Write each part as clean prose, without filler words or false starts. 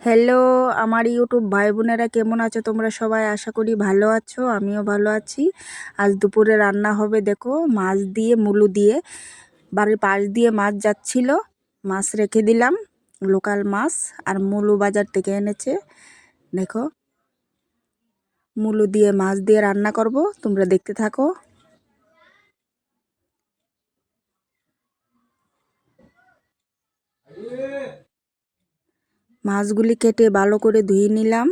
Hello আমার YouTube ভাই বোনেরা, কেমন আছো তোমরা সবাই? আশা করি ভালো আছো, আমিও ভালো আছি। আজ দুপুরে রান্না হবে দেখো, মাছ দিয়ে মুলো দিয়ে। বাড়ির পাশ দিয়ে মাছ যাচ্ছিল, মাছ রেখে দিলাম, লোকাল মাছ। আর মুলো বাজার থেকে এনেছে। দেখো, মুলো দিয়ে মাছ দিয়ে রান্না করব, তোমরা দেখতে থাকো। মাছগুলি কেটে ভালো করে ধুয়ে নিলাম,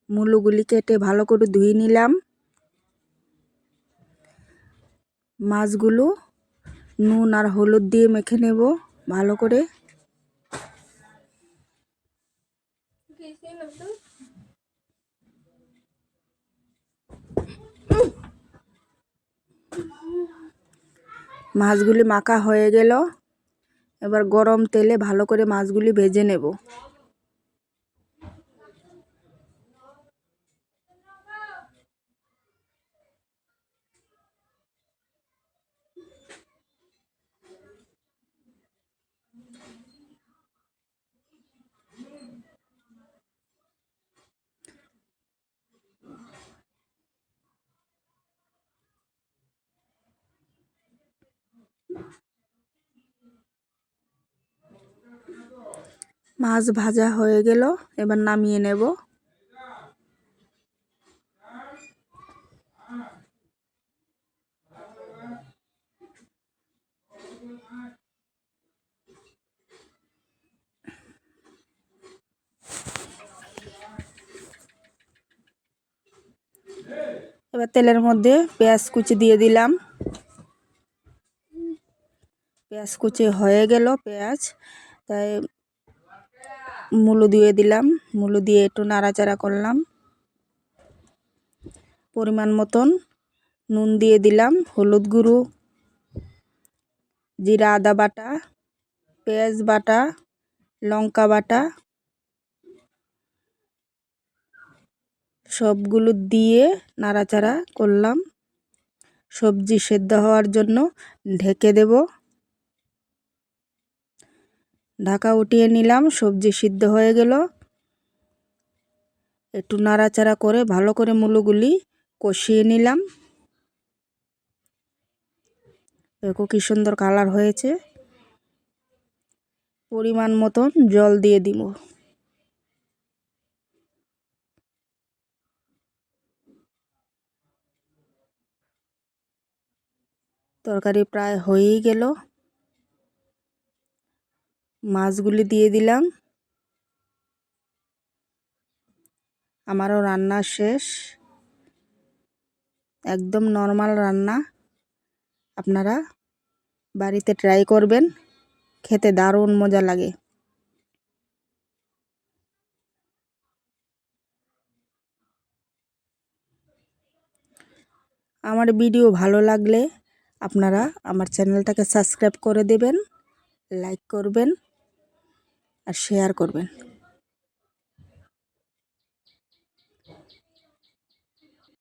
মুলোগুলি কেটে ভালো করে ধুয়ে নিলাম। মাছগুলো নুন আর হলুদ দিয়ে মেখে নেব ভালো করে। মাছগুলি মাখা হয়ে গেল, এবার গরম তেলে ভালো করে মাছগুলি ভেজে নেব। মাছ ভাজা হয়ে গেল, এবার নামিয়ে নেব। এবার তেলের মধ্যে পেঁয়াজ কুচি দিয়ে দিলাম। পেঁয়াজ কুচি হয়ে গেল, পেঁয়াজ তাই মুলো দিয়ে দিলাম। মুলো দিয়ে একটু নাড়াচাড়া করলাম। পরিমাণ মতন নুন দিয়ে দিলাম, হলুদ গুঁড়ো, জিরা আদা বাটা, পেঁয়াজ বাটা, লঙ্কা বাটা, সবগুলো দিয়ে নাড়াচাড়া করলাম। সবজি সেদ্ধ হওয়ার জন্য ঢেকে দেব। ঢাকা উঠিয়ে নিলাম, সবজি সিদ্ধ হয়ে গেল। একটু নাড়াচাড়া করে ভালো করে মুলোগুলি কষিয়ে নিলাম। দেখো কি সুন্দর কালার হয়েছে। পরিমাণ মতন জল দিয়ে দিব। তরকারি প্রায় হয়েই গেল, মাছগুলি দিয়ে দিলাম। আমারও রান্না শেষ, একদম নর্মাল রান্না। আপনারা বাড়িতে ট্রাই করবেন, খেতে দারুণ মজা লাগে। আমার ভিডিও ভালো লাগলে আপনারা আমার চ্যানেলটাকে সাবস্ক্রাইব করে দেবেন, লাইক করবেন আর শেয়ার করবেন।